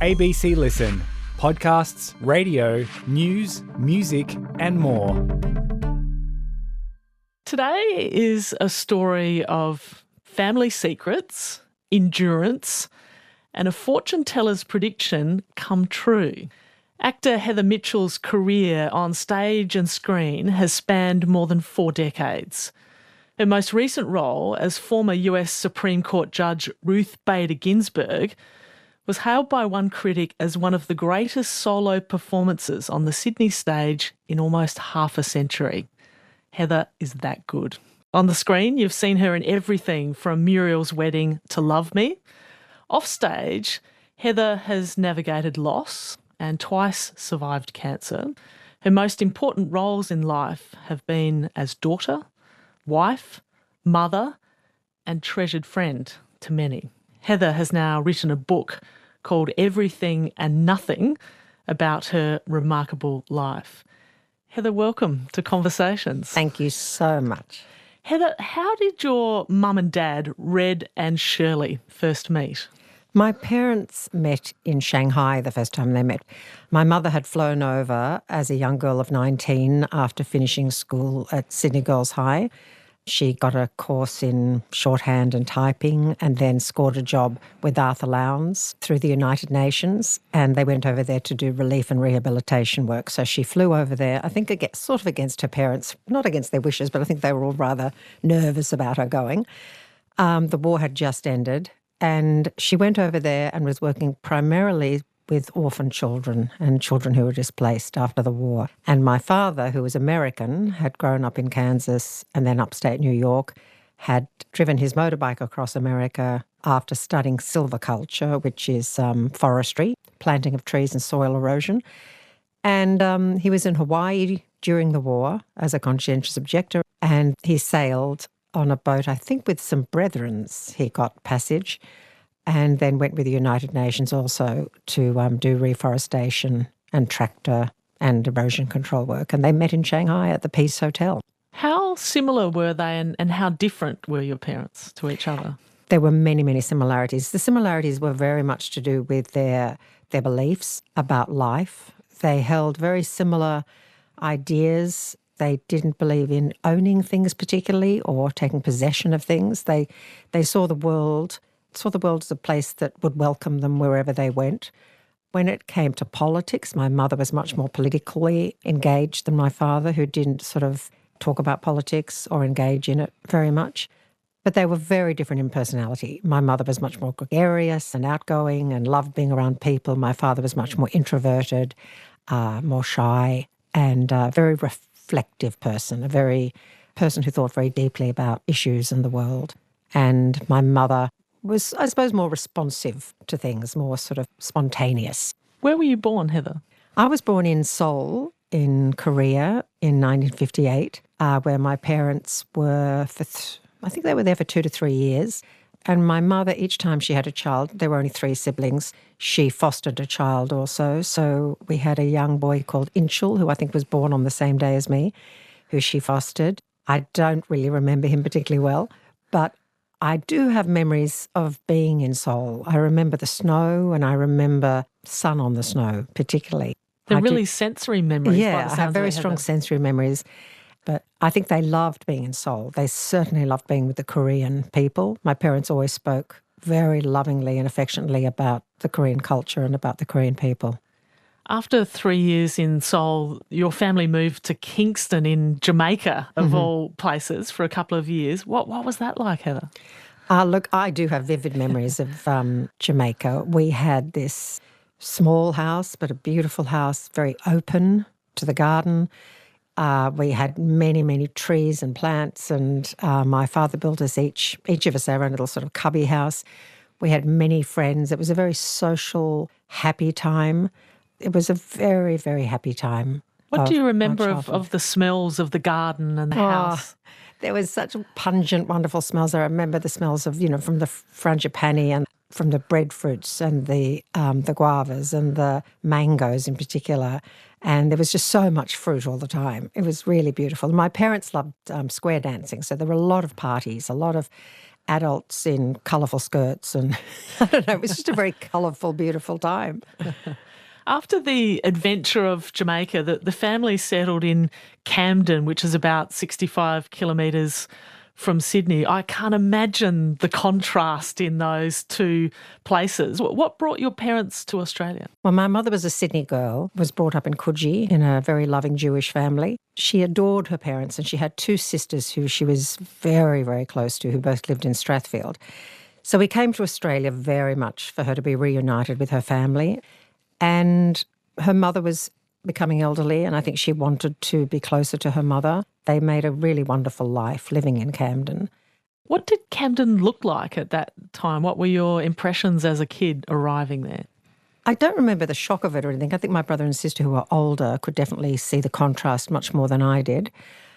ABC Listen. Podcasts, radio, news, music and more. Today is a story of family secrets, endurance, and a fortune teller's prediction come true. Actor Heather Mitchell's career on stage and screen has spanned more than 4 decades. Her most recent role as former US Supreme Court Judge Ruth Bader Ginsburg was hailed by one critic as one of the greatest solo performances on the Sydney stage in almost half a century. Heather is that good. On the screen, you've seen her in everything from Muriel's Wedding to Love Me. Off stage, Heather has navigated loss and twice survived cancer. Her most important roles in life have been as daughter, wife, mother, and treasured friend to many. Heather has now written a book called Everything and Nothing about her remarkable life. Heather, welcome to Conversations. Thank you so much. Heather, how did your mum and dad, Red and Shirley, first meet? My parents met in Shanghai the first time they met. My mother had flown over as a young girl of 19 after finishing school at Sydney Girls High. She got a course in shorthand and typing and then scored a job with Arthur Lowndes through the United Nations, and they went over there to do relief and rehabilitation work. So she flew over there, I think sort of against her parents, not against their wishes, but I think they were all rather nervous about her going. The war had just ended, and she went over there and was working primarily with orphan children and children who were displaced after the war. And my father, who was American, had grown up in Kansas and then upstate New York, had driven his motorbike across America after studying silviculture, which is forestry, planting of trees and soil erosion. And he was in Hawaii during the war as a conscientious objector, and he sailed on a boat, I think with some brethrens. He got passage and then went with the United Nations also to do reforestation and tractor and erosion control work. And they met in Shanghai at the Peace Hotel. How similar were they and how different were your parents to each other? There were many, many similarities. The similarities were very much to do with their beliefs about life. They held very similar ideas. They didn't believe in owning things particularly or taking possession of things. They saw the world as a place that would welcome them wherever they went. When it came to politics, my mother was much more politically engaged than my father, who didn't sort of talk about politics or engage in it very much. But they were very different in personality. My mother was much more gregarious and outgoing and loved being around people. My father was much more introverted, more shy, and a very reflective person, a very person who thought very deeply about issues in the world. And my mother was, I suppose, more responsive to things, more sort of spontaneous. Where were you born, Heather? I was born in Seoul in Korea in 1958, where my parents were I think they were there for 2 to 3 years. And my mother, each time she had a child, there were only 3 siblings, she fostered a child also. So we had a young boy called Inchul, who I think was born on the same day as me, who she fostered. I don't really remember him particularly well, but I do have memories of being in Seoul. I remember the snow and I remember sun on the snow particularly. They're really sensory memories. Yeah, I have very strong sensory memories. But I think they loved being in Seoul. They certainly loved being with the Korean people. My parents always spoke very lovingly and affectionately about the Korean culture and about the Korean people. After 3 years in Seoul, your family moved to Kingston in Jamaica, of all places, for a couple of years. What was that like, Heather? Look, I do have vivid memories of Jamaica. We had this small house, but a beautiful house, very open to the garden. We had many, many trees and plants, and my father built us each of us our own little sort of cubby house. We had many friends. It was a very social, happy time. It was a very, very happy time. What do you remember of the smells of the garden and the house? There was such pungent, wonderful smells. I remember the smells of, from the frangipani and from the breadfruits and the guavas and the mangoes in particular. And there was just so much fruit all the time. It was really beautiful. My parents loved square dancing, so there were a lot of parties, a lot of adults in colourful skirts. And I don't know, it was just a very colourful, beautiful time. After the adventure of Jamaica, the family settled in Camden, which is about 65 kilometres from Sydney. I can't imagine the contrast in those two places. What brought your parents to Australia? Well, my mother was a Sydney girl, was brought up in Coogee in a very loving Jewish family. She adored her parents, and she had two sisters who she was very, very close to, who both lived in Strathfield. So we came to Australia very much for her to be reunited with her family. And her mother was becoming elderly, and I think she wanted to be closer to her mother. They made a really wonderful life living in Camden. What did Camden look like at that time? What were your impressions as a kid arriving there? I don't remember the shock of it or anything. I think my brother and sister, who were older, could definitely see the contrast much more than I did.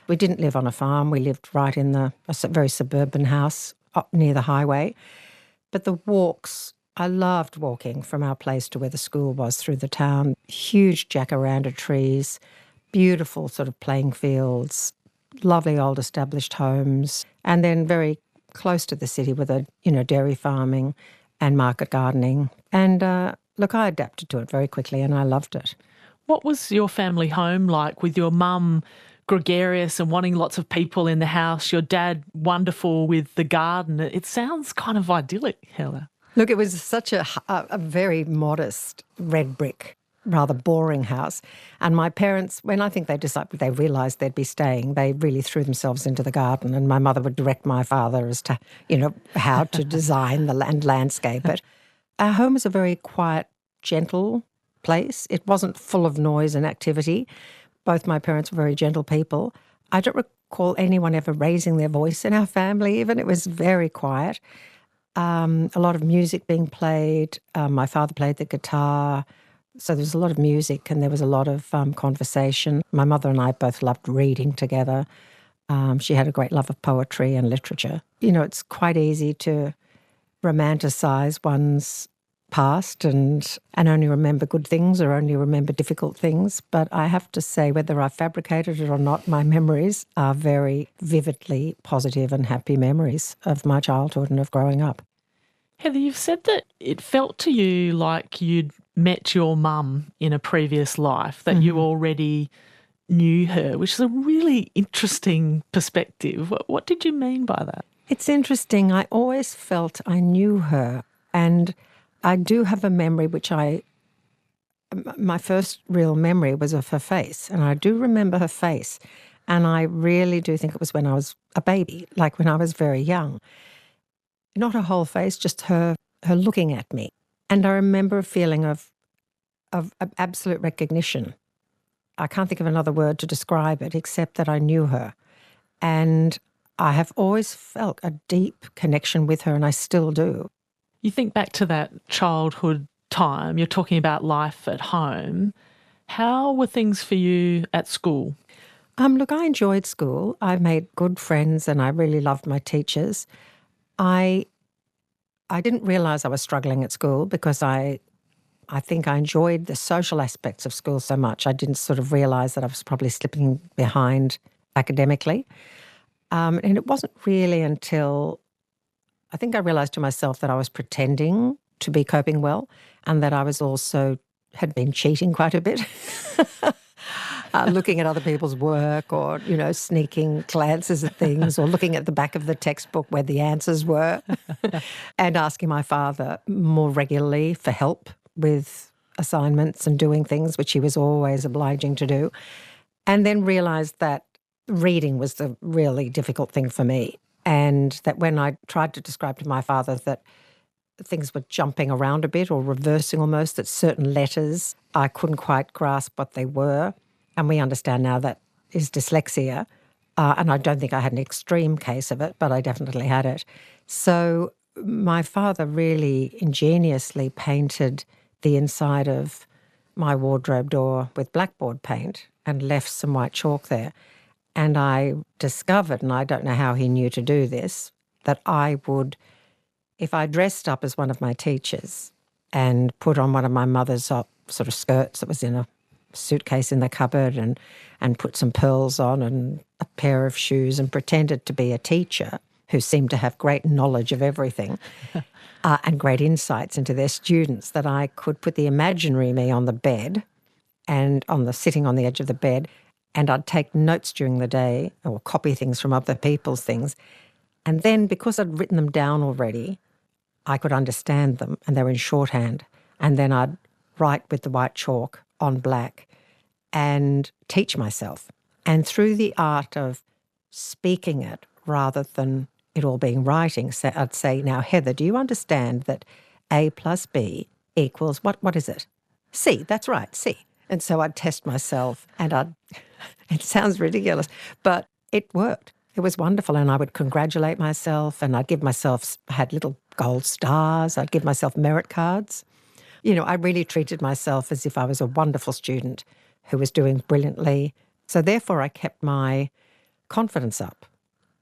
We didn't live on a farm. We lived right in a very suburban house up near the highway. But the walks, I loved walking from our place to where the school was through the town. Huge jacaranda trees, beautiful sort of playing fields, lovely old established homes, and then very close to the city with dairy farming and market gardening. And look, I adapted to it very quickly and I loved it. What was your family home like, with your mum gregarious and wanting lots of people in the house, your dad wonderful with the garden? It sounds kind of idyllic, Heather. Look, it was such a very modest red brick, rather boring house. And my parents, when I think they realised they'd be staying, they really threw themselves into the garden. And my mother would direct my father as to, how to design the landscape it. Our home was a very quiet, gentle place. It wasn't full of noise and activity. Both my parents were very gentle people. I don't recall anyone ever raising their voice in our family even. It was very quiet. A lot of music being played. My father played the guitar. So there was a lot of music and there was a lot of conversation. My mother and I both loved reading together. She had a great love of poetry and literature. It's quite easy to romanticise one's past and only remember good things or only remember difficult things. But I have to say, whether I fabricated it or not, my memories are very vividly positive and happy memories of my childhood and of growing up. Heather, you've said that it felt to you like you'd met your mum in a previous life, that you already knew her, which is a really interesting perspective. What did you mean by that? It's interesting. I always felt I knew her, and I do have a memory my first real memory was of her face, and I do remember her face, and I really do think it was when I was a baby, like when I was very young. Not her whole face, just her looking at me. And I remember a feeling of absolute recognition. I can't think of another word to describe it except that I knew her. And I have always felt a deep connection with her, and I still do. You think back to that childhood time, you're talking about life at home. How were things for you at school? Look, I enjoyed school. I made good friends and I really loved my teachers. I didn't realise I was struggling at school because I think I enjoyed the social aspects of school so much. I didn't sort of realise that I was probably slipping behind academically. And it wasn't really until I think I realised to myself that I was pretending to be coping well and that I was also had been cheating quite a bit. Looking at other people's work or, sneaking glances at things or looking at the back of the textbook where the answers were and asking my father more regularly for help with assignments and doing things, which he was always obliging to do, and then realised that reading was the really difficult thing for me, and that when I tried to describe to my father that things were jumping around a bit or reversing almost, that certain letters, I couldn't quite grasp what they were. And we understand now that is dyslexia. And I don't think I had an extreme case of it, but I definitely had it. So my father really ingeniously painted the inside of my wardrobe door with blackboard paint and left some white chalk there. And I discovered, and I don't know how he knew to do this, that I would, if I dressed up as one of my teachers and put on one of my mother's sort of skirts that was in a suitcase in the cupboard and put some pearls on and a pair of shoes and pretended to be a teacher, who seemed to have great knowledge of everything and great insights into their students, that I could put the imaginary me on the bed and sitting on the edge of the bed, and I'd take notes during the day or copy things from other people's things. And then because I'd written them down already, I could understand them, and they were in shorthand. And then I'd write with the white chalk on black and teach myself. And through the art of speaking it rather than it all being writing, so I'd say, now, Heather, do you understand that A plus B equals, what is it? C, that's right, C. And so I'd test myself and it sounds ridiculous, but it worked. It was wonderful, and I would congratulate myself, and I'd give myself, I had little gold stars, I'd give myself merit cards. I really treated myself as if I was a wonderful student who was doing brilliantly. So therefore I kept my confidence up,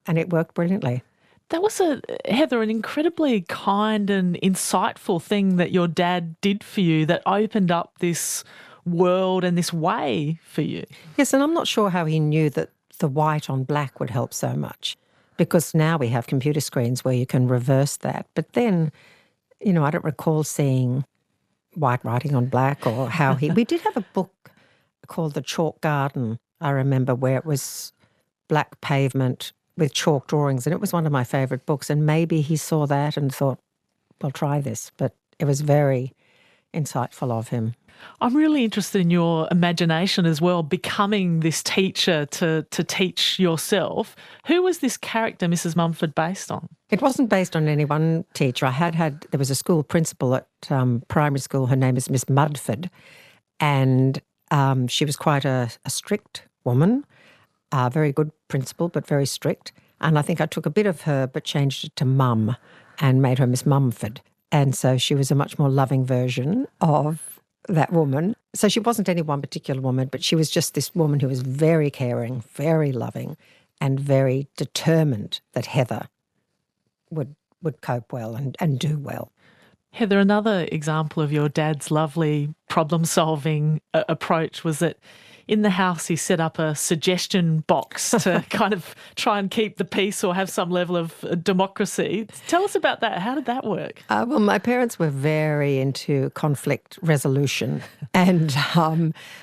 and it worked brilliantly. That was, Heather, an incredibly kind and insightful thing that your dad did for you that opened up this world and this way for you. Yes, and I'm not sure how he knew that the white on black would help so much, because now we have computer screens where you can reverse that. But then, I don't recall seeing white writing on black or how we did have a book called The Chalk Garden, I remember, where it was black pavement with chalk drawings, and it was one of my favourite books. And maybe he saw that and thought, well, try this. But it was very insightful of him. I'm really interested in your imagination as well, becoming this teacher to teach yourself. Who was this character, Mrs. Mumford, based on? It wasn't based on any one teacher. There was a school principal at primary school. Her name is Miss Mudford, and she was quite a strict woman, a very good principal, but very strict. And I think I took a bit of her but changed it to Mum and made her Miss Mumford. And so she was a much more loving version of that woman. So she wasn't any one particular woman, but she was just this woman who was very caring, very loving, and very determined that Heather would cope well and do well. Heather, another example of your dad's lovely problem-solving approach was that in the house he set up a suggestion box to kind of try and keep the peace or have some level of democracy. Tell us about that. How did that work? Well, my parents were very into conflict resolution, and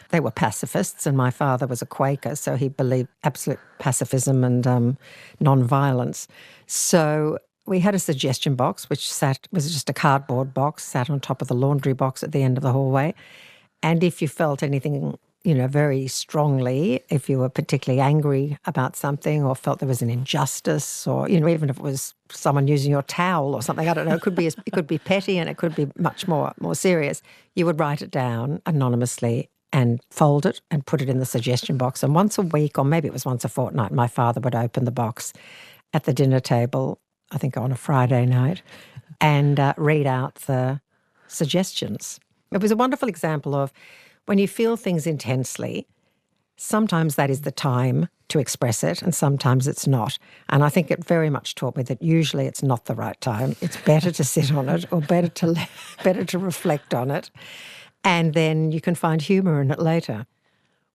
they were pacifists, and my father was a Quaker, so he believed absolute pacifism and non-violence. So we had a suggestion box, which was just a cardboard box, sat on top of the laundry box at the end of the hallway. And if you felt anything, very strongly, if you were particularly angry about something or felt there was an injustice, or, even if it was someone using your towel or something, I don't know, it could be petty and it could be much more serious, you would write it down anonymously and fold it and put it in the suggestion box. And once a week, or maybe it was once a fortnight, my father would open the box at the dinner table, I think on a Friday night, and read out the suggestions. It was a wonderful example of when you feel things intensely, sometimes that is the time to express it and sometimes it's not. And I think it very much taught me that usually it's not the right time. It's better to sit on it, or better to reflect on it, and then you can find humour in it later.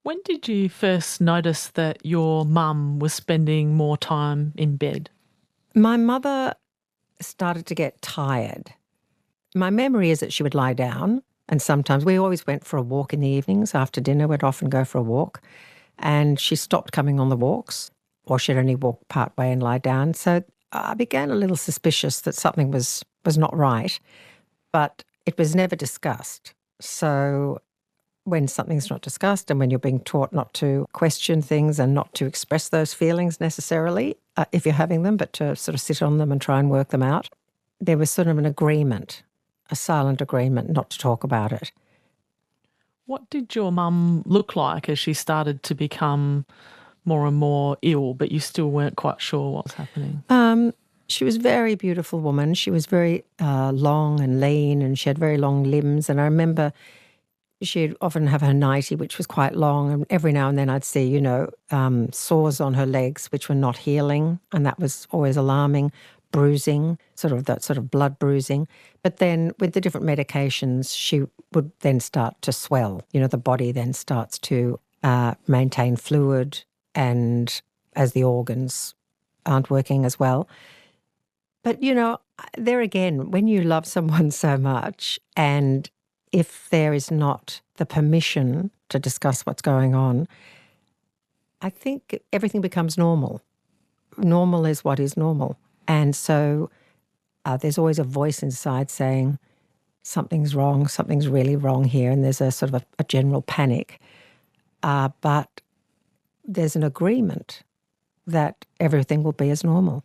When did you first notice that your mum was spending more time in bed? My mother started to get tired. My memory is that she would lie down, and sometimes we always went for a walk in the evenings. After dinner, we'd often go for a walk, and she stopped coming on the walks, or she'd only walk part way and lie down. So I began a little suspicious that something was not right, but it was never discussed. So when something's not discussed and when you're being taught not to question things and not to express those feelings necessarily, if you're having them, but to sort of sit on them and try and work them out, there was sort of an agreement, a silent agreement not to talk about it. What did your mum look like as she started to become more and more ill, but you still weren't quite sure what was happening? She was a very beautiful woman. She was very long and lean, and she had very long limbs. And I remember she'd often have her nightie, which was quite long, and every now and then I'd see, sores on her legs which were not healing, and that was always alarming. Bruising, that sort of blood bruising. But then with the different medications, she would then start to swell. The body then starts to maintain fluid, and as the organs aren't working as well. But, there again, when you love someone so much, and if there is not the permission to discuss what's going on, I think everything becomes normal. Normal is what is normal. And so there's always a voice inside saying, something's wrong, something's really wrong here, and there's a sort of a general panic. But there's an agreement that everything will be as normal.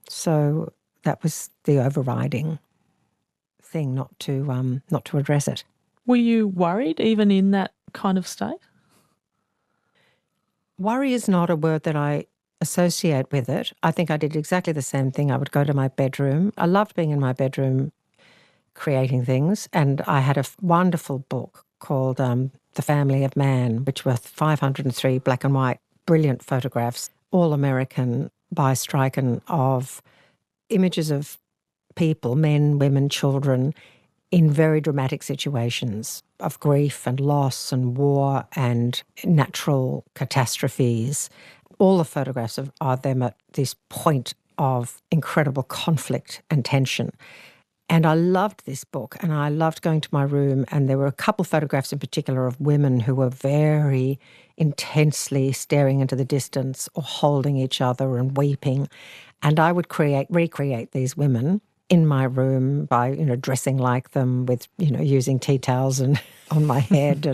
So that was the overriding thing, not to address it. Were you worried even in that kind of state? Worry is not a word that I associate with it. I think I did exactly the same thing. I would go to my bedroom. I loved being in my bedroom creating things, and I had a wonderful book called The Family of Man, which were 503 black and white, brilliant photographs, all American by Stryken, of images of people, men, women, children, in very dramatic situations of grief and loss and war and natural catastrophes. All the photographs are them at this point of incredible conflict and tension. And I loved this book, and I loved going to my room, and there were a couple photographs in particular of women who were very intensely staring into the distance or holding each other and weeping. And I would recreate these women in my room by, dressing like them with, using tea towels and on my head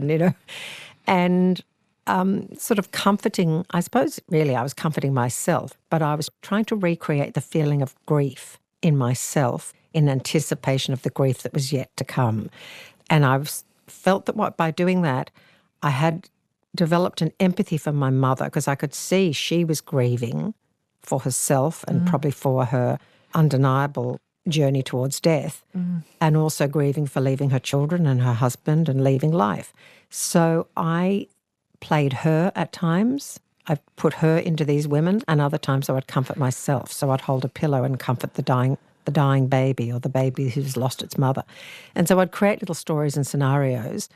and sort of comforting, I suppose really I was comforting myself, but I was trying to recreate the feeling of grief in myself in anticipation of the grief that was yet to come. And I felt that by doing that, I had developed an empathy for my mother, because I could see she was grieving for herself and probably for her undeniable journey towards death, and also grieving for leaving her children and her husband and leaving life. So I played her at times. I put her into these women, and other times I would comfort myself. So I'd hold a pillow and comfort the dying baby, or the baby who's lost its mother. And so I'd create little stories and scenarios,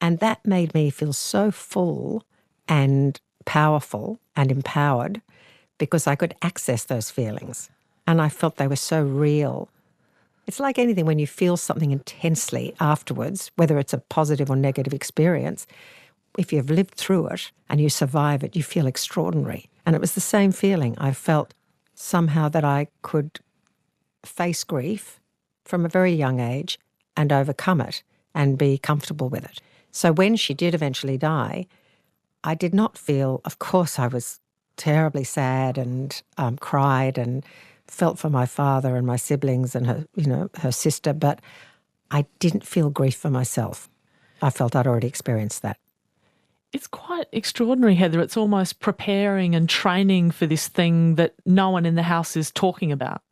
and that made me feel so full and powerful and empowered, because I could access those feelings. And I felt they were so real. It's like anything, when you feel something intensely afterwards, whether it's a positive or negative experience, if you've lived through it and you survive it, you feel extraordinary. And it was the same feeling. I felt somehow that I could face grief from a very young age and overcome it and be comfortable with it. So when she did eventually die, I did not feel, of course I was terribly sad and cried and felt for my father and my siblings and her sister, but I didn't feel grief for myself. I felt I'd already experienced that. It's quite extraordinary, Heather. It's almost preparing and training for this thing that no one in the house is talking about.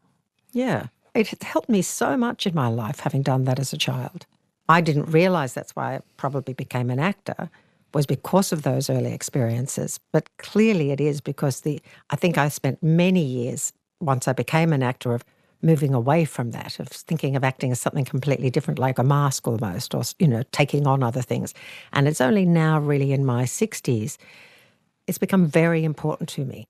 Yeah, it helped me so much in my life, having done that as a child. I didn't realise that's why I probably became an actor, was because of those early experiences. But clearly it is because I think I spent many years, once I became an actor, of moving away from that, of thinking of acting as something completely different, like a mask almost, or, taking on other things. And it's only now, really in my 60s, it's become very important to me.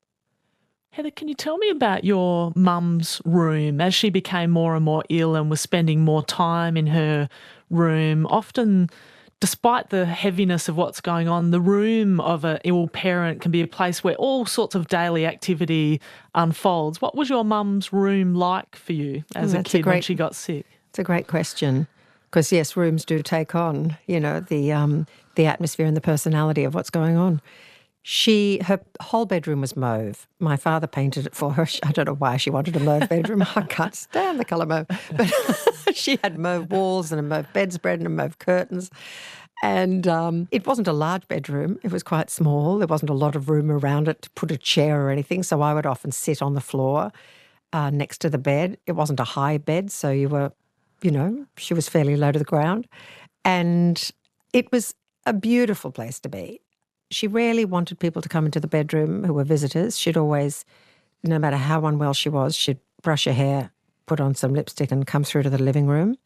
Heather, can you tell me about your mum's room as she became more and more ill and was spending more time in her room? Often, despite the heaviness of what's going on, the room of an ill parent can be a place where all sorts of daily activity unfolds. What was your mum's room like for you as a kid when she got sick? It's a great question, because, yes, rooms do take on, the atmosphere and the personality of what's going on. Her whole bedroom was mauve. My father painted it for her. I don't know why she wanted a mauve bedroom. I can't stand the colour mauve. But she had mauve walls and a mauve bedspread and mauve curtains. And it wasn't a large bedroom. It was quite small. There wasn't a lot of room around it to put a chair or anything. So I would often sit on the floor next to the bed. It wasn't a high bed, so she was fairly low to the ground. And it was a beautiful place to be. She rarely wanted people to come into the bedroom who were visitors. She'd always, no matter how unwell she was, she'd brush her hair, put on some lipstick and come through to the living room.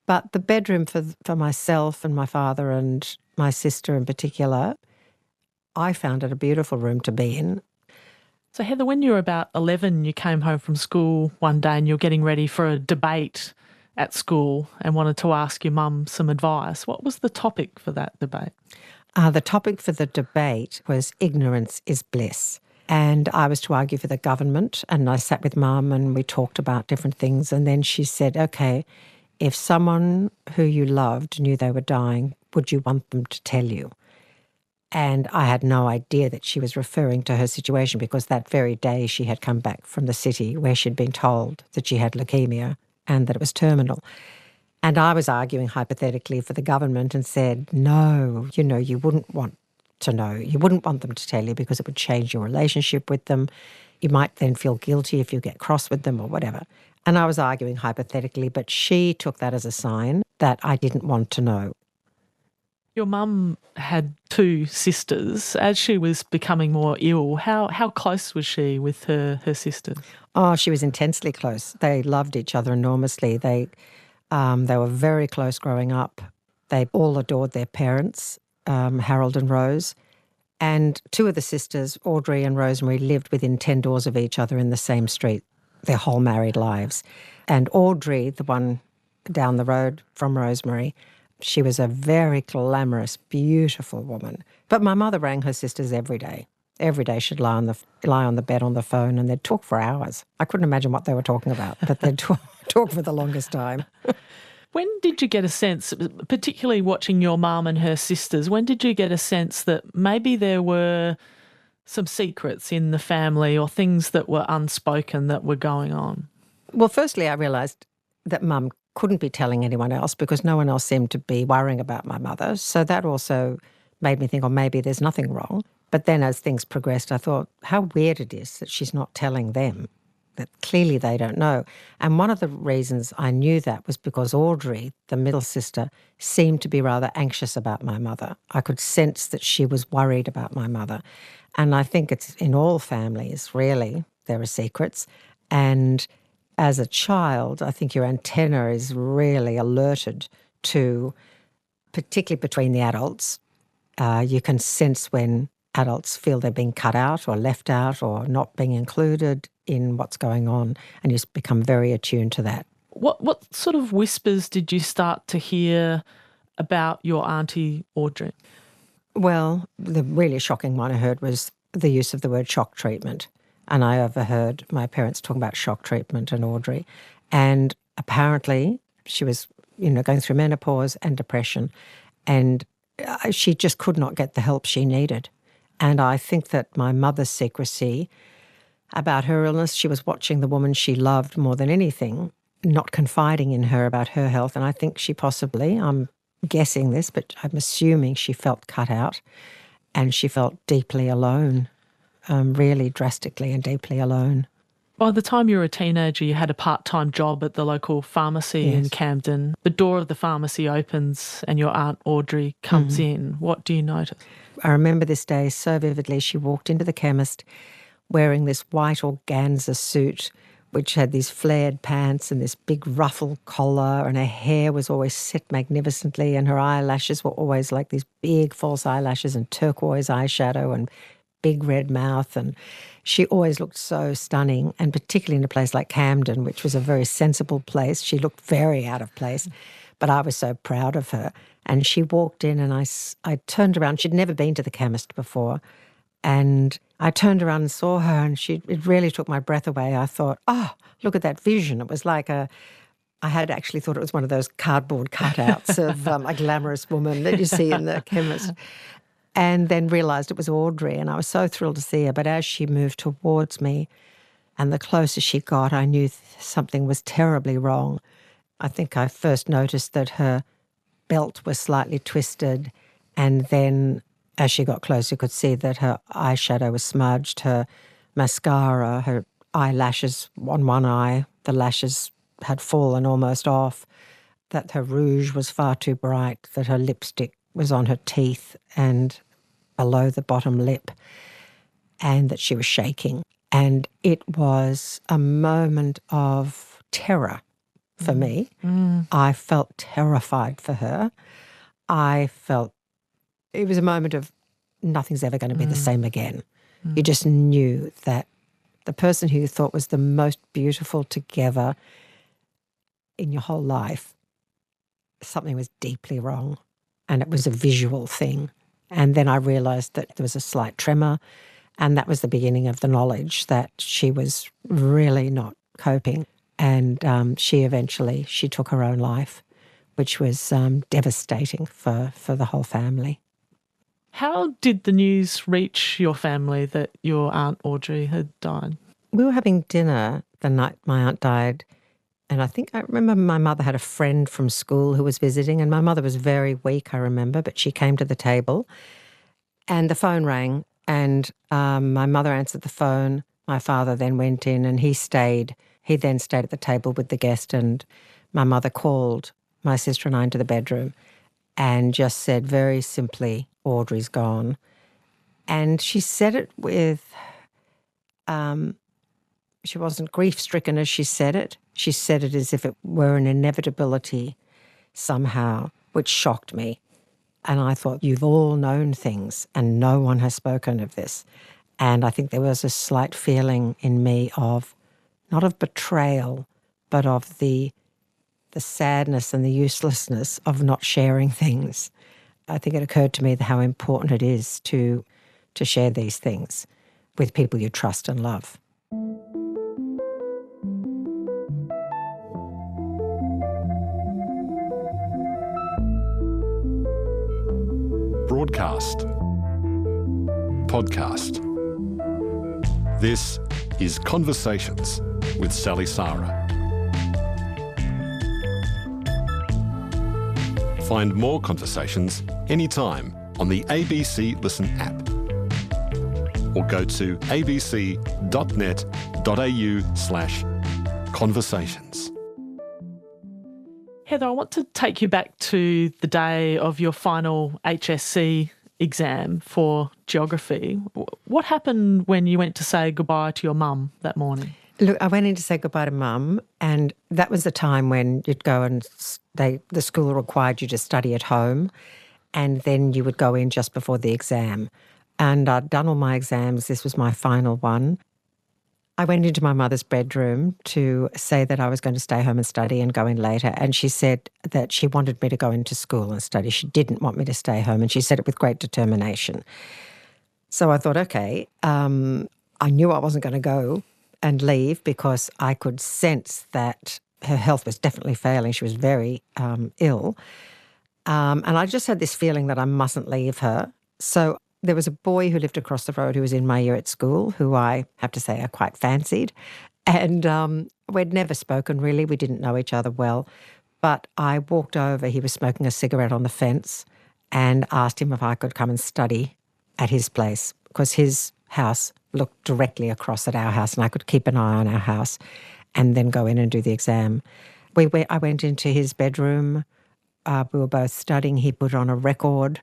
But the bedroom for myself and my father and my sister in particular, I found it a beautiful room to be in. So Heather, when you were about 11, you came home from school one day and you were getting ready for a debate at school and wanted to ask your mum some advice. What was the topic for that debate? The topic for the debate was ignorance is bliss. And I was to argue for the government, and I sat with Mum and we talked about different things. And then she said, okay, if someone who you loved knew they were dying, would you want them to tell you? And I had no idea that she was referring to her situation, because that very day she had come back from the city where she'd been told that she had leukemia and that it was terminal. And I was arguing hypothetically for the government and said, no, you wouldn't want to know. You wouldn't want them to tell you because it would change your relationship with them. You might then feel guilty if you get cross with them or whatever. And I was arguing hypothetically, but she took that as a sign that I didn't want to know. Your mum had two sisters. As she was becoming more ill, how close was she with her sisters? Oh, she was intensely close. They loved each other enormously. They were very close growing up. They all adored their parents, Harold and Rose. And two of the sisters, Audrey and Rosemary, lived within 10 doors of each other in the same street their whole married lives. And Audrey, the one down the road from Rosemary, she was a very glamorous, beautiful woman. But my mother rang her sisters every day. Every day she'd lie on the bed on the phone and they'd talk for hours. I couldn't imagine what they were talking about, but they'd talk for the longest time. When did you get a sense, particularly watching your mum and her sisters, when did you get a sense that maybe there were some secrets in the family or things that were unspoken that were going on? Well, firstly, I realised that Mum couldn't be telling anyone else because no one else seemed to be worrying about my mother. So that also made me think, oh, maybe there's nothing wrong. But then as things progressed, I thought, how weird it is that she's not telling them, that clearly they don't know. And one of the reasons I knew that was because Audrey, the middle sister, seemed to be rather anxious about my mother. I could sense that she was worried about my mother. And I think it's in all families, really, there are secrets. And as a child, I think your antenna is really alerted to, particularly between the adults, you can sense when adults feel they're being cut out or left out or not being included in what's going on, and you become very attuned to that. What sort of whispers did you start to hear about your auntie Audrey? Well, the really shocking one I heard was the use of the word shock treatment. And I overheard my parents talking about shock treatment and Audrey. And apparently she was, going through menopause and depression. And she just could not get the help she needed. And I think that my mother's secrecy about her illness, she was watching the woman she loved more than anything, not confiding in her about her health. And I think she possibly, I'm guessing this, but I'm assuming she felt cut out and she felt deeply alone. Really drastically and deeply alone. By the time you were a teenager, you had a part-time job at the local pharmacy in Camden. The door of the pharmacy opens and your Aunt Audrey comes in. What do you notice? I remember this day so vividly. She walked into the chemist wearing this white organza suit, which had these flared pants and this big ruffle collar, and her hair was always set magnificently, and her eyelashes were always like these big false eyelashes and turquoise eyeshadow and big red mouth, and she always looked so stunning, and particularly in a place like Camden, which was a very sensible place. She looked very out of place, but I was so proud of her. And she walked in and I turned around. She'd never been to the chemist before, and I turned around and saw her, and it really took my breath away. I thought, oh, look at that vision. It was like I had actually thought it was one of those cardboard cutouts of a glamorous woman that you see in the chemist. And then realised it was Audrey, and I was so thrilled to see her. But as she moved towards me and the closer she got, I knew something was terribly wrong. I think I first noticed that her belt was slightly twisted, and then as she got closer, you could see that her eyeshadow was smudged, her mascara, her eyelashes on one eye, the lashes had fallen almost off, that her rouge was far too bright, that her lipstick was on her teeth and below the bottom lip, and that she was shaking. And it was a moment of terror for me. I felt terrified for her. I felt it was a moment of nothing's ever going to be the same again. You just knew that the person who you thought was the most beautiful together in your whole life, something was deeply wrong, and it was a visual thing. And then I realised that there was a slight tremor, and that was the beginning of the knowledge that she was really not coping. And she took her own life, which was devastating for the whole family. How did the news reach your family that your Aunt Audrey had died? We were having dinner the night my aunt died, and I remember my mother had a friend from school who was visiting, and my mother was very weak, I remember, but she came to the table and the phone rang, and my mother answered the phone. My father then went in and he then stayed at the table with the guest, and my mother called my sister and I into the bedroom and just said very simply, "Audrey's gone." And she said it with, she wasn't grief-stricken as she said it. She said it as if it were an inevitability somehow, which shocked me. And I thought, you've all known things and no one has spoken of this. And I think there was a slight feeling in me of, not of betrayal, but of the sadness and the uselessness of not sharing things. I think it occurred to me how important it is to share these things with people you trust and love. Broadcast. Podcast. This is Conversations with Sally Sarah. Find more conversations anytime on the ABC Listen app, or go to abc.net.au/conversations. Heather, I want to take you back to the day of your final HSC exam for geography. What happened when you went to say goodbye to your mum that morning? Look, I went in to say goodbye to Mum, and that was the time when you'd go and the school required you to study at home, and then you would go in just before the exam. And I'd done all my exams. This was my final one. I went into my mother's bedroom to say that I was going to stay home and study and go in later, and she said that she wanted me to go into school and study. She didn't want me to stay home, and she said it with great determination. So I thought, okay, I knew I wasn't going to go and leave because I could sense that her health was definitely failing. She was very ill. And I just had this feeling that I mustn't leave her. So there was a boy who lived across the road who was in my year at school, who I have to say I quite fancied. And we'd never spoken really. We didn't know each other well. But I walked over. He was smoking a cigarette on the fence, and asked him if I could come and study at his place, because his house looked directly across at our house, and I could keep an eye on our house and then go in and do the exam. I went into his bedroom. We were both studying. He put on a record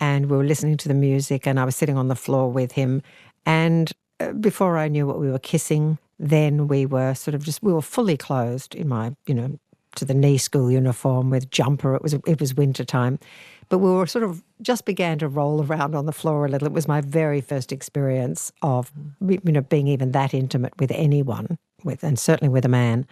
and we were listening to the music, and I was sitting on the floor with him. And before I knew it, we were kissing. Then we were we were fully clothed in my, to the knee school uniform with jumper. It was winter time. But we were just began to roll around on the floor a little. It was my very first experience of, being even that intimate with anyone, and certainly with a man.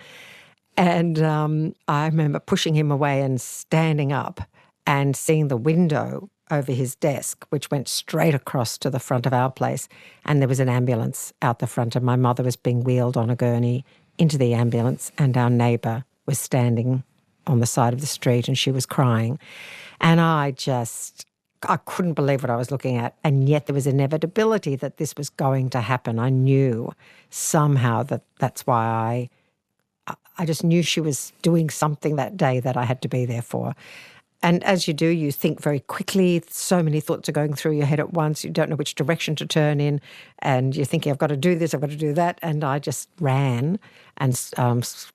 And I remember pushing him away and standing up and seeing the window over his desk, which went straight across to the front of our place. And there was an ambulance out the front, and my mother was being wheeled on a gurney into the ambulance, and our neighbour was standing on the side of the street and she was crying. And I couldn't believe what I was looking at. And yet there was inevitability that this was going to happen. I knew somehow that's why I just knew she was doing something that day that I had to be there for. And as you do, you think very quickly. So many thoughts are going through your head at once. You don't know which direction to turn in. And you're thinking, I've got to do this, I've got to do that. And I just ran and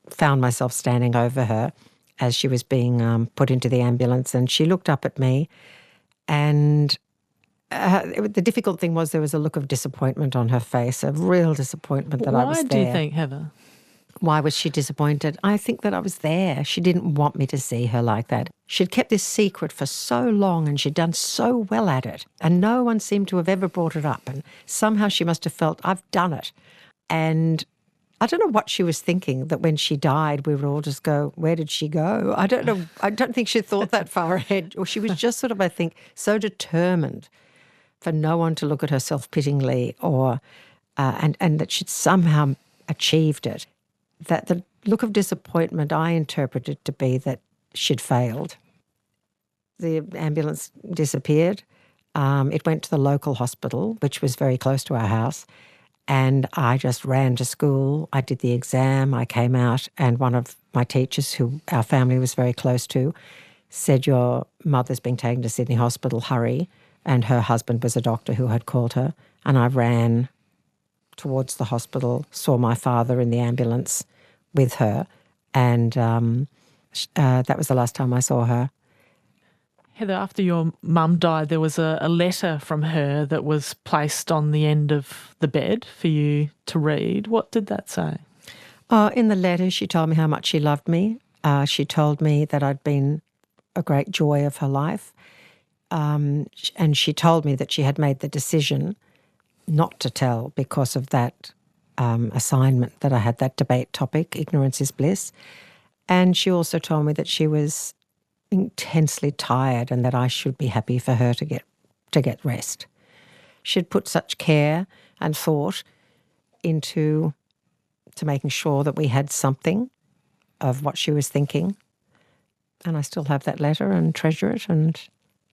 found myself standing over her as she was being put into the ambulance. And she looked up at me. And the difficult thing was there was a look of disappointment on her face, a real disappointment that I was there. Why do you think, Heather? Why was she disappointed? I think that I was there. She didn't want me to see her like that. She'd kept this secret for so long and she'd done so well at it, and no one seemed to have ever brought it up. And somehow she must have felt, I've done it. And I don't know what she was thinking, that when she died, we would all just go, where did she go? I don't know. I don't think she thought that far ahead. Or she was just sort of, I think, so determined for no one to look at her self-pityingly or and that she'd somehow achieved it, that the look of disappointment I interpreted to be that she'd failed. The ambulance disappeared. It went to the local hospital, which was very close to our house, and I just ran to school. I did the exam. I came out, and one of my teachers, who our family was very close to, said, your mother's being taken to Sydney Hospital, hurry. And her husband was a doctor who had called her. And I ran towards the hospital, saw my father in the ambulance with her, and that was the last time I saw her. Heather, after your mum died, there was a letter from her that was placed on the end of the bed for you to read. What did that say? In the letter, she told me how much she loved me. She told me that I'd been a great joy of her life. And she told me that she had made the decision not to tell because of that assignment that I had, that debate topic, ignorance is bliss. And she also told me that she was intensely tired and that I should be happy for her to get rest. She'd put such care and thought into making sure that we had something of what she was thinking. And I still have that letter and treasure it, and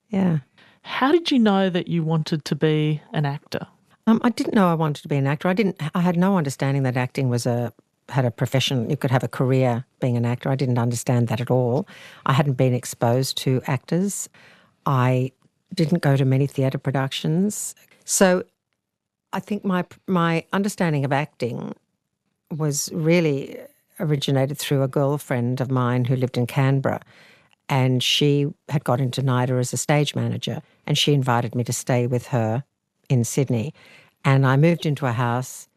yeah. How did you know that you wanted to be an actor? I didn't know I wanted to be an actor. I had no understanding that acting had a profession. You could have a career being an actor. I didn't understand that at all. I hadn't been exposed to actors. I didn't go to many theatre productions. So I think my understanding of acting was really originated through a girlfriend of mine who lived in Canberra, and she had got into NIDA as a stage manager, and she invited me to stay with her in Sydney. And I moved into a house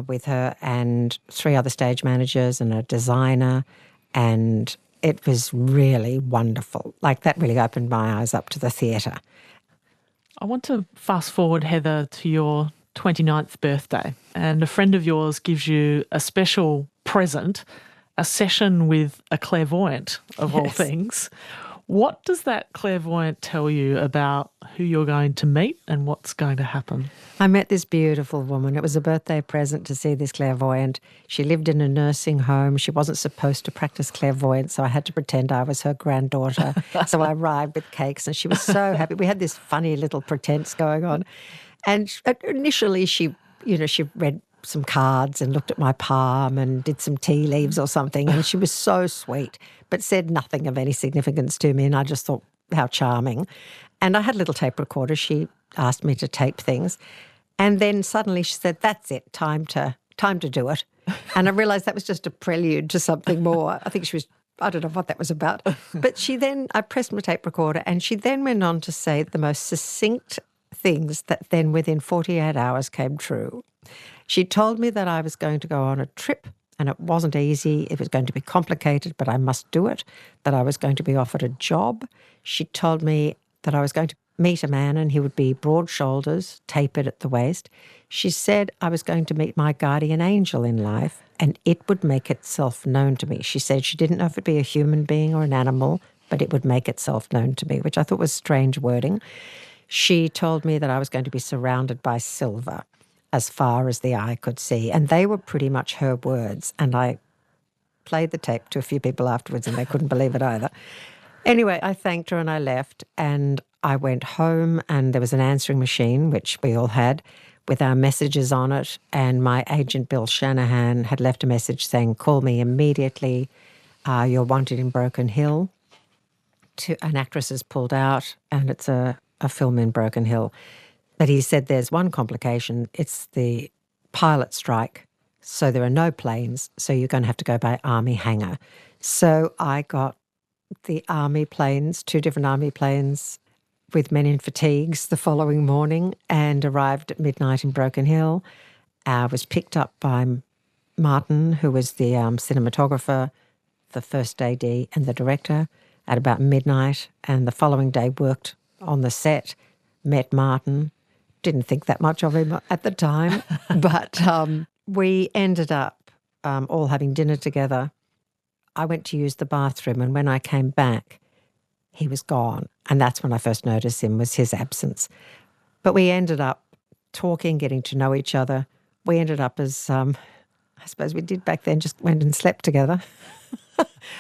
with her and 3 other stage managers and a designer, and it was really wonderful. Like, that really opened my eyes up to the theatre. I want to fast forward, Heather, to your 29th birthday, and a friend of yours gives you a special present, a session with a clairvoyant, of all things. What does that clairvoyant tell you about who you're going to meet and what's going to happen? I met this beautiful woman. It was a birthday present to see this clairvoyant. She lived in a nursing home. She wasn't supposed to practice clairvoyance, so I had to pretend I was her granddaughter. So I arrived with cakes, and she was so happy. We had this funny little pretense going on. And initially she read some cards and looked at my palm and did some tea leaves or something, and she was so sweet, but said nothing of any significance to me, and I just thought, how charming. And I had a little tape recorder. She asked me to tape things, and then suddenly she said, that's it, time to do it. And I realised that was just a prelude to something more. I think I don't know what that was about. But I pressed my tape recorder, and she then went on to say the most succinct things that then within 48 hours came true. She told me that I was going to go on a trip, and it wasn't easy. It was going to be complicated, but I must do it, that I was going to be offered a job. She told me that I was going to meet a man and he would be broad shoulders, tapered at the waist. She said I was going to meet my guardian angel in life and it would make itself known to me. She said she didn't know if it'd be a human being or an animal, but it would make itself known to me, which I thought was strange wording. She told me that I was going to be surrounded by silver as far as the eye could see. And they were pretty much her words. And I played the tape to a few people afterwards and they couldn't believe it either. Anyway, I thanked her and I left, and I went home, and there was an answering machine, which we all had, with our messages on it. And my agent, Bill Shanahan, had left a message saying, call me immediately. You're wanted in Broken Hill. An actress has pulled out, and it's a film in Broken Hill. But he said there's one complication. It's the pilot strike. So there are no planes. So you're going to have to go by Army hangar. So I got the Army planes, 2 different Army planes with men in fatigues the following morning, and arrived at midnight in Broken Hill. I was picked up by Martin, who was the cinematographer, the first AD and the director, at about midnight, and the following day worked on the set, met Martin. Didn't think that much of him at the time, but we ended up all having dinner together. I went to use the bathroom, and when I came back, he was gone. And that's when I first noticed him, was his absence. But we ended up talking, getting to know each other. We ended up as, I suppose we did back then, just went and slept together.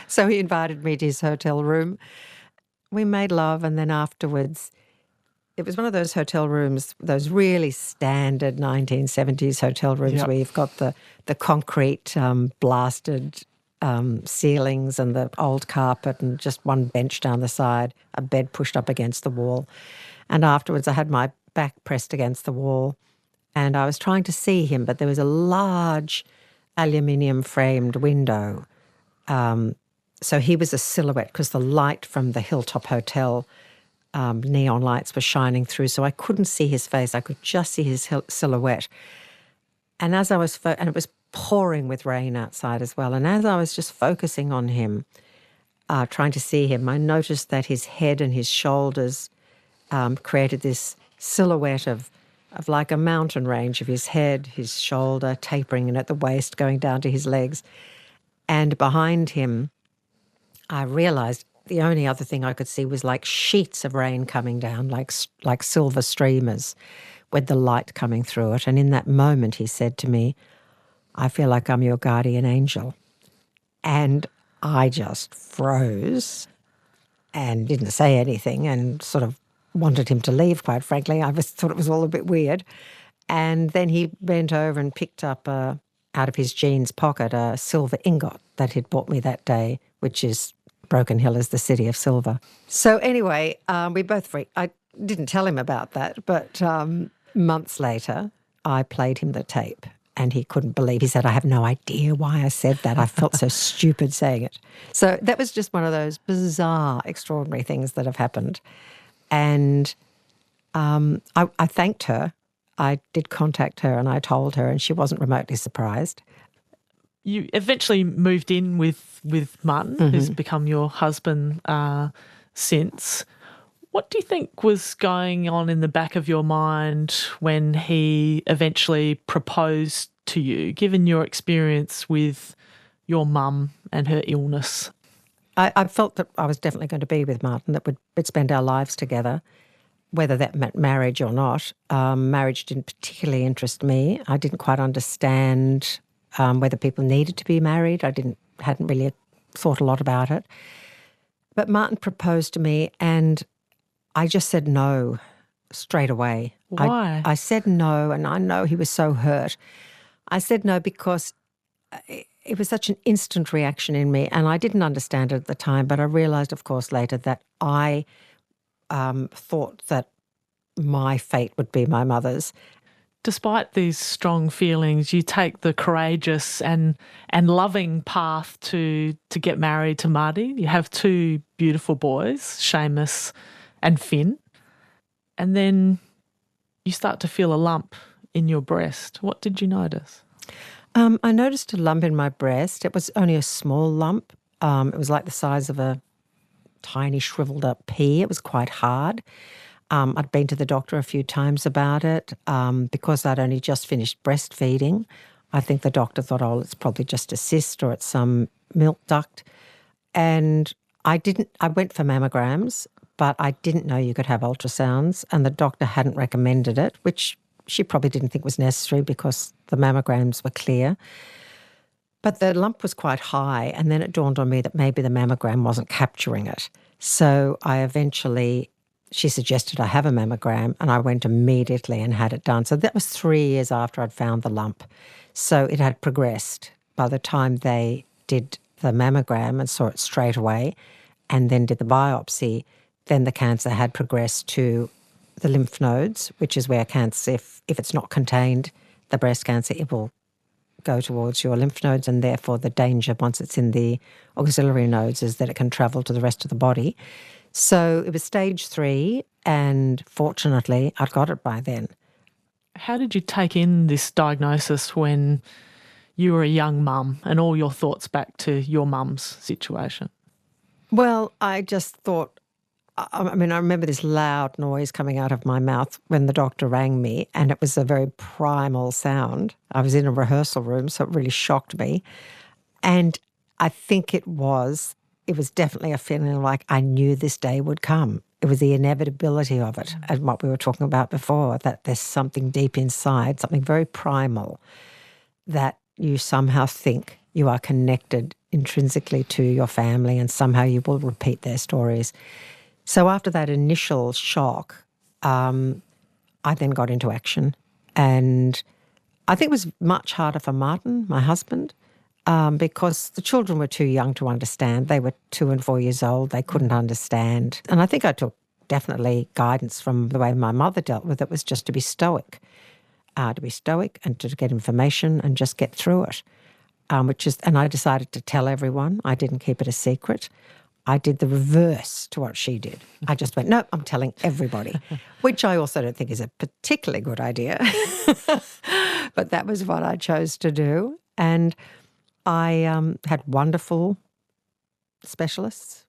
So he invited me to his hotel room. We made love, and then afterwards, it was one of those hotel rooms, those really standard 1970s hotel rooms Yep. where you've got the concrete blasted ceilings and the old carpet and just one bench down the side, a bed pushed up against the wall. And afterwards I had my back pressed against the wall and I was trying to see him, but there was a large aluminium framed window. So he was a silhouette because the light from the Hilltop Hotel neon lights were shining through, so I couldn't see his face. I could just see his silhouette. And as I was, and it was pouring with rain outside as well, and as I was just focusing on him, trying to see him, I noticed that his head and his shoulders created this silhouette of like a mountain range of his head, his shoulder, tapering in at the waist, going down to his legs. And behind him, I realised the only other thing I could see was like sheets of rain coming down, like silver streamers with the light coming through it. And in that moment, he said to me, "I feel like I'm your guardian angel." And I just froze and didn't say anything and sort of wanted him to leave, quite frankly. I just thought it was all a bit weird. And then he bent over and picked up out of his jeans pocket a silver ingot that he'd bought me that day, which is Broken Hill is the city of silver. So anyway, we both freaked. I didn't tell him about that, but months later, I played him the tape and he couldn't believe. He said, "I have no idea why I said that. I felt so stupid saying it." So that was just one of those bizarre, extraordinary things that have happened. And I thanked her. I did contact her and I told her, and she wasn't remotely surprised. You eventually moved in with Martin, who's become your husband since. What do you think was going on in the back of your mind when he eventually proposed to you, given your experience with your mum and her illness? I felt that I was definitely going to be with Martin, that we'd spend our lives together, whether that meant marriage or not. Marriage didn't particularly interest me. I didn't quite understand whether people needed to be married. Hadn't really thought a lot about it. But Martin proposed to me and I just said no straight away. Why? I said no, and I know he was so hurt. I said no because it was such an instant reaction in me, and I didn't understand it at the time, but I realised, of course, later that I thought that my fate would be my mother's. Despite these strong feelings, you take the courageous and loving path to get married to Marty. You have two beautiful boys, Seamus and Finn, and then you start to feel a lump in your breast. What did you notice? I noticed a lump in my breast. It was only a small lump. It was like the size of a tiny shriveled up pea. It was quite hard. I'd been to the doctor a few times about it because I'd only just finished breastfeeding. I think the doctor thought, oh, it's probably just a cyst or it's some milk duct. And I went for mammograms, but I didn't know you could have ultrasounds, and the doctor hadn't recommended it, which she probably didn't think was necessary because the mammograms were clear. But the lump was quite high, and then it dawned on me that maybe the mammogram wasn't capturing it. So she suggested I have a mammogram, and I went immediately and had it done. So that was 3 years after I'd found the lump. So it had progressed by the time they did the mammogram and saw it straight away and then did the biopsy. Then the cancer had progressed to the lymph nodes, which is where cancer, if it's not contained, the breast cancer, it will go towards your lymph nodes, and therefore the danger once it's in the auxiliary nodes is that it can travel to the rest of the body. So it was stage 3, and fortunately I'd got it by then. How did you take in this diagnosis when you were a young mum and all your thoughts back to your mum's situation? Well, I just thought I mean, I remember this loud noise coming out of my mouth when the doctor rang me, and it was a very primal sound. I was in a rehearsal room, so it really shocked me. And I think it was definitely a feeling like I knew this day would come. It was the inevitability of it, and what we were talking about before, that there's something deep inside, something very primal, that you somehow think you are connected intrinsically to your family and somehow you will repeat their stories. So after that initial shock, I then got into action. And I think it was much harder for Martin, my husband, because the children were too young to understand. They were 2 and 4 years old. They couldn't understand. And I think I took definitely guidance from the way my mother dealt with it, was just to be stoic and to get information and just get through it, and I decided to tell everyone. I didn't keep it a secret. I did the reverse to what she did. I just went, no, I'm telling everybody, which I also don't think is a particularly good idea. But that was what I chose to do. And I had wonderful specialists,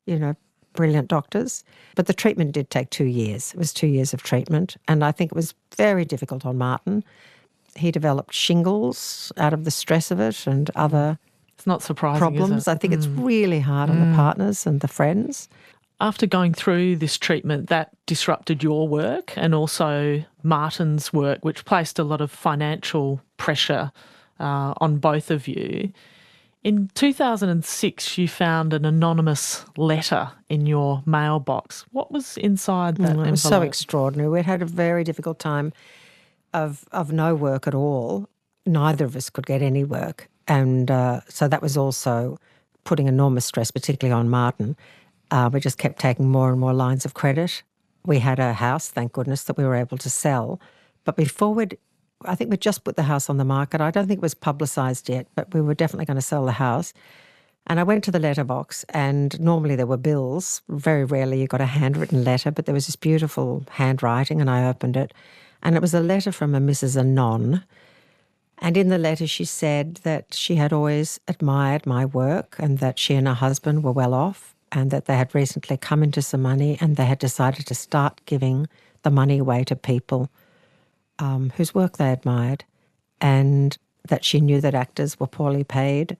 brilliant doctors. But the treatment did take 2 years. It was 2 years of treatment. And I think it was very difficult on Martin. He developed shingles out of the stress of it and other It's not surprising, problems. is it? I think it's really hard on the partners and the friends. After going through this treatment, that disrupted your work and also Martin's work, which placed a lot of financial pressure on both of you. In 2006, you found an anonymous letter in your mailbox. What was inside that envelope? It was so extraordinary. We'd had a very difficult time of no work at all. Neither of us could get any work. And so that was also putting enormous stress, particularly on Martin. We just kept taking more and more lines of credit. We had a house, thank goodness, that we were able to sell. But I think we'd just put the house on the market. I don't think it was publicised yet, but we were definitely going to sell the house. And I went to the letterbox, and normally there were bills. Very rarely you got a handwritten letter, but there was this beautiful handwriting, and I opened it. And it was a letter from a Mrs. Anon. And in the letter she said that she had always admired my work and that she and her husband were well off and that they had recently come into some money and they had decided to start giving the money away to people whose work they admired, and that she knew that actors were poorly paid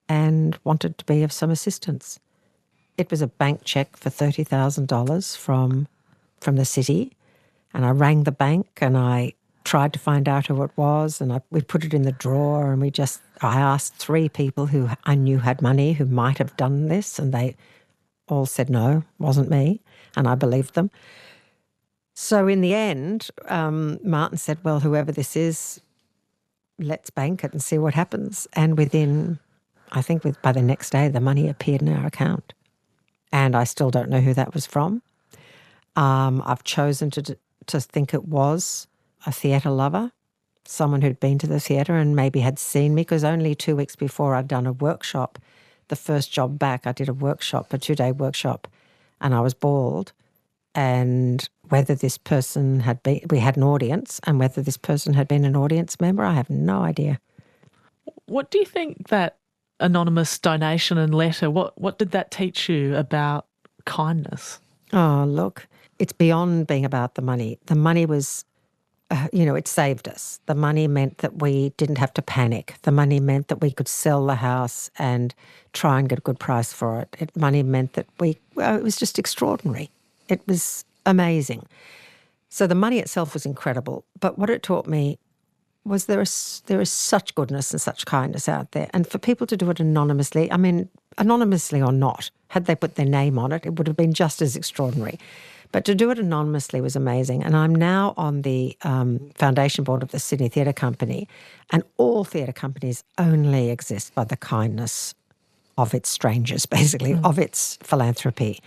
and wanted to be of some assistance. It was a bank cheque for $30,000 from the city, and I rang the bank and I tried to find out who it was, and we put it in the drawer, and I asked 3 people who I knew had money who might have done this, and they all said no, wasn't me, and I believed them. So in the end, Martin said, well, whoever this is, let's bank it and see what happens. And by the next day, the money appeared in our account. And I still don't know who that was from. I've chosen to think it was a theatre lover, someone who'd been to the theatre and maybe had seen me, because only 2 weeks before I'd done a workshop. The first job back, I did a 2-day workshop, and I was bald. And whether this person we had an audience, and whether this person had been an audience member, I have no idea. What do you think that anonymous donation and letter, what did that teach you about kindness? Oh, look, it's beyond being about the money. The money was, it saved us. The money meant that we didn't have to panic. The money meant that we could sell the house and try and get a good price for it. Money meant that it was just extraordinary. It was amazing. So the money itself was incredible. But what it taught me was there is such goodness and such kindness out there. And for people to do it anonymously, I mean, anonymously or not, had they put their name on it, it would have been just as extraordinary. But to do it anonymously was amazing. And I'm now on the foundation board of the Sydney Theatre Company, and all theatre companies only exist by the kindness of its strangers, basically, of its philanthropy.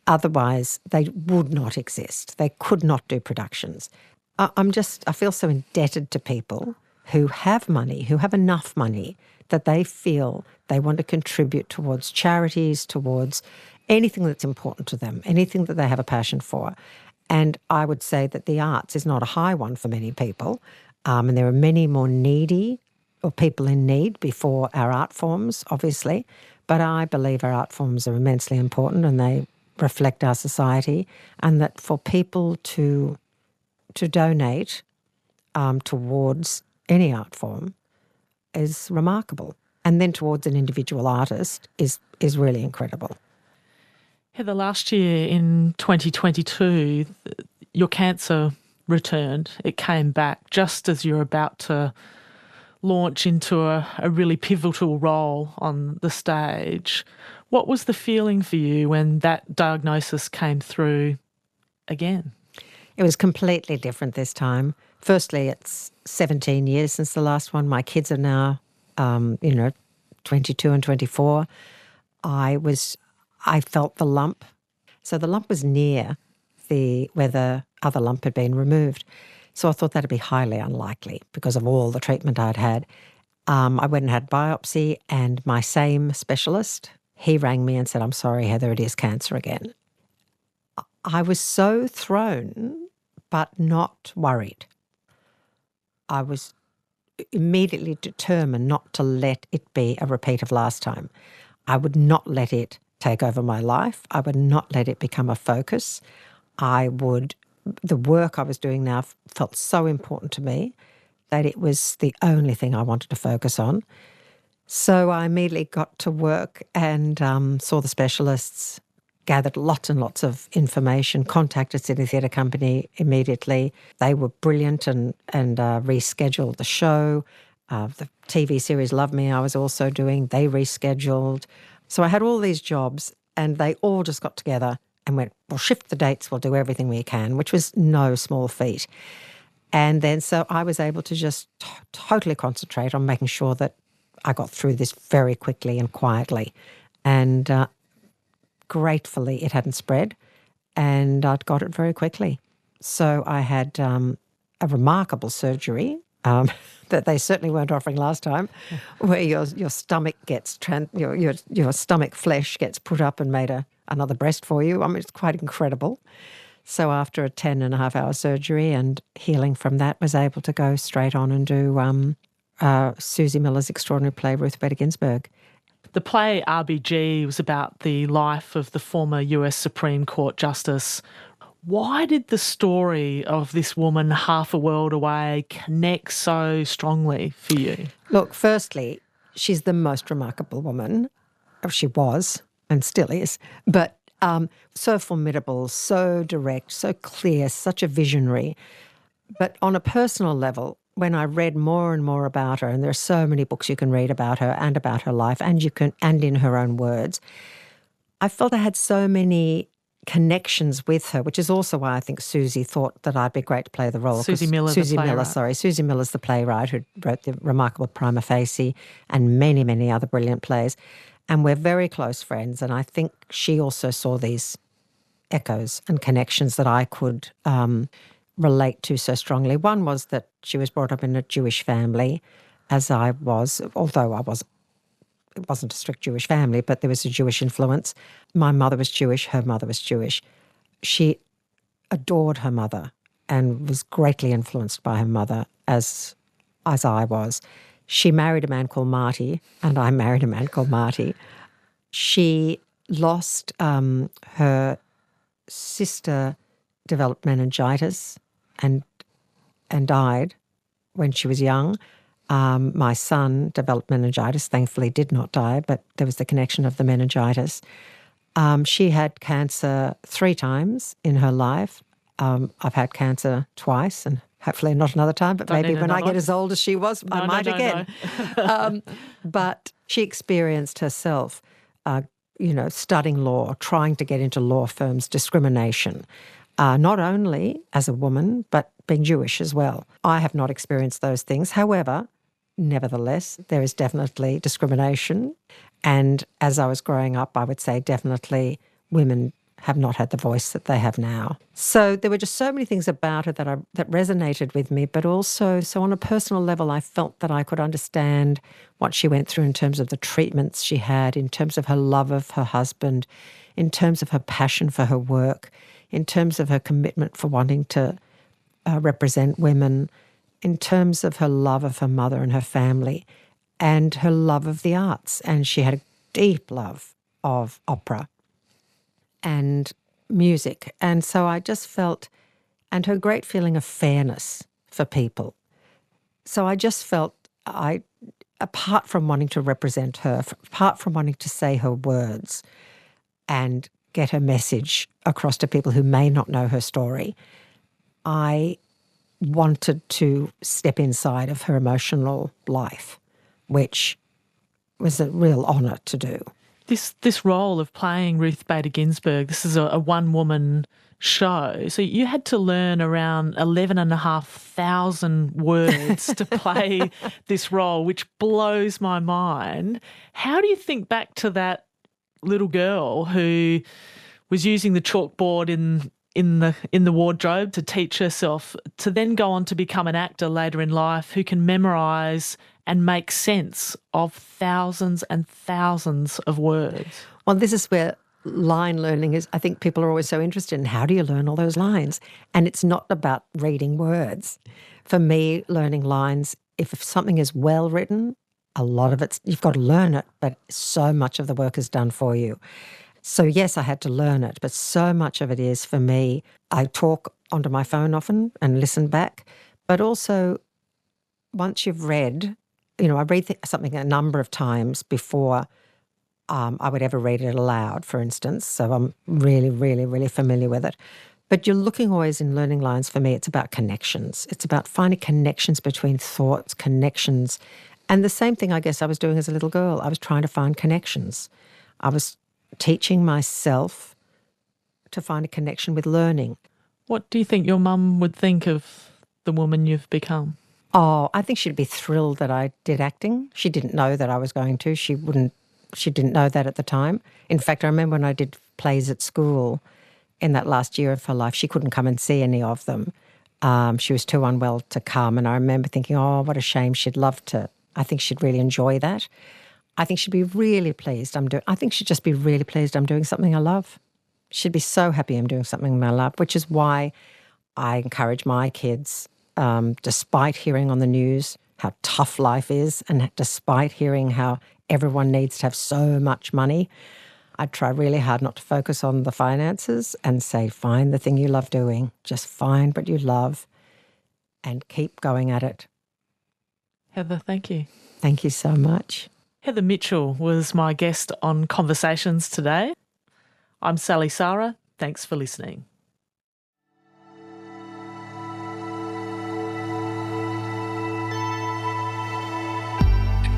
Otherwise, they would not exist. They could not do productions. I feel so indebted to people who have money, who have enough money that they feel they want to contribute towards charities, towards anything that's important to them, anything that they have a passion for. And I would say that the arts is not a high one for many people, and there are many more needy or people in need before our art forms, obviously. But I believe our art forms are immensely important, and reflect our society, and that for people to donate towards any art form is remarkable. And then towards an individual artist is really incredible. Heather, last year in 2022, your cancer returned. It came back just as you're about to launch into a really pivotal role on the stage. What was the feeling for you when that diagnosis came through again? It was completely different this time. Firstly, it's 17 years since the last one. My kids are now, 22 and 24. I felt the lump. So the lump was near where the other lump had been removed. So I thought that'd be highly unlikely because of all the treatment I'd had. I went and had biopsy, and my same specialist, he rang me and said, "I'm sorry, Heather, it is cancer again." I was so thrown, but not worried. I was immediately determined not to let it be a repeat of last time. I would not let it take over my life. I would not let it become a focus. The work I was doing now felt so important to me that it was the only thing I wanted to focus on. So I immediately got to work and saw the specialists, gathered lots and lots of information, contacted Sydney Theatre Company immediately. They were brilliant and rescheduled the show. The TV series Love Me I was also doing, they rescheduled. So I had all these jobs and they all just got together and went, "We'll shift the dates, we'll do everything we can," which was no small feat. And then so I was able to just totally concentrate on making sure that I got through this very quickly and quietly. And gratefully, it hadn't spread, and I'd got it very quickly. So I had a remarkable surgery that they certainly weren't offering last time, where your stomach gets your stomach flesh gets put up and made another breast for you. I mean, it's quite incredible. So after a 10.5-hour surgery and healing from that, was able to go straight on and do Susie Miller's extraordinary play, Ruth Bader Ginsburg. The play RBG was about the life of the former US Supreme Court Justice. Why did the story of this woman half a world away connect so strongly for you? Look, firstly, she's the most remarkable woman. She was and still is, but so formidable, so direct, so clear, such a visionary. But on a personal level, when I read more and more about her, and there are so many books you can read about her and about her life, and in her own words, I felt I had so many connections with her, which is also why I think Susie thought that I'd be great to play the role. Susie Miller's the playwright who wrote the remarkable Prima Facie and many, many other brilliant plays. And we're very close friends, and I think she also saw these echoes and connections that I could relate to so strongly. One was that she was brought up in a Jewish family, as I was, although it wasn't a strict Jewish family, but there was a Jewish influence. My mother was Jewish, her mother was Jewish. She adored her mother and was greatly influenced by her mother, as I was. She married a man called Marty, and I married a man called Marty. She lost her sister, developed meningitis and died when she was young. My son developed meningitis, thankfully did not die, but there was the connection of the meningitis. She had cancer 3 times in her life. I've had cancer twice, and hopefully not another time, but maybe when I get as old as she was, I might again. But she experienced herself, studying law, trying to get into law firms, discrimination, not only as a woman, but being Jewish as well. I have not experienced those things. However, nevertheless, there is definitely discrimination. And as I was growing up, I would say definitely women have not had the voice that they have now. So there were just so many things about her that resonated with me, but also, so on a personal level, I felt that I could understand what she went through in terms of the treatments she had, in terms of her love of her husband, in terms of her passion for her work, in terms of her commitment for wanting to represent women, in terms of her love of her mother and her family, and her love of the arts. And she had a deep love of opera. and music. And so I just felt, and her great feeling of fairness for people. So I just felt apart from wanting to represent her, apart from wanting to say her words and get her message across to people who may not know her story, I wanted to step inside of her emotional life, which was a real honour to do. This role of playing Ruth Bader Ginsburg, this is a one-woman show, so you had to learn around 11,500 words to play this role, which blows my mind. How do you think back to that little girl who was using the chalkboard in the wardrobe to teach herself, to then go on to become an actor later in life who can memorise and make sense of thousands and thousands of words? Well, this is where line learning is. I think people are always so interested in how do you learn all those lines? And it's not about reading words. For me, learning lines, if something is well written, a lot of it's, you've got to learn it, but so much of the work is done for you. So yes, I had to learn it, but so much of it is for me. I talk onto my phone often and listen back, but also once you've read, I read something a number of times before I would ever read it aloud, for instance. So I'm really, really, really familiar with it. But you're looking always in learning lines, for me, it's about connections. It's about finding connections between thoughts, connections. And the same thing I guess I was doing as a little girl. I was trying to find connections. I was teaching myself to find a connection with learning. What do you think your mum would think of the woman you've become? Oh, I think she'd be thrilled that I did acting. She didn't know that I was going to. She didn't know that at the time. In fact, I remember when I did plays at school in that last year of her life, she couldn't come and see any of them. She was too unwell to come. And I remember thinking, oh, what a shame. She'd love to. I think she'd really enjoy that. I think she'd be really pleased I think she'd just be really pleased I'm doing something I love. She'd be so happy I'm doing something I love, which is why I encourage my kids, despite hearing on the news how tough life is and despite hearing how everyone needs to have so much money, I try really hard not to focus on the finances and say, find the thing you love doing. Just find what you love and keep going at it. Heather, thank you. Thank you so much. Heather Mitchell was my guest on Conversations today. I'm Sally Sarah. Thanks for listening.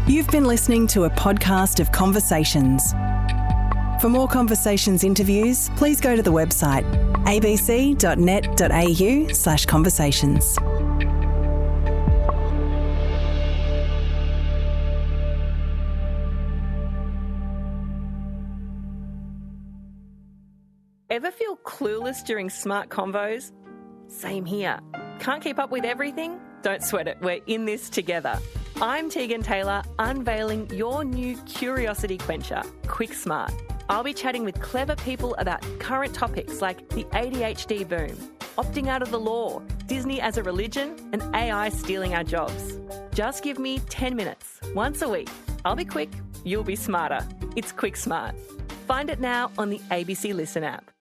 You've been listening to a podcast of Conversations. For more Conversations interviews, please go to the website abc.net.au/conversations. Ever feel clueless during smart convos? Same here. Can't keep up with everything? Don't sweat it, we're in this together. I'm Tegan Taylor, unveiling your new curiosity quencher, Quick Smart. I'll be chatting with clever people about current topics like the ADHD boom, opting out of the law, Disney as a religion, and AI stealing our jobs. Just give me 10 minutes, once a week. I'll be quick, you'll be smarter. It's Quick Smart. Find it now on the ABC Listen app.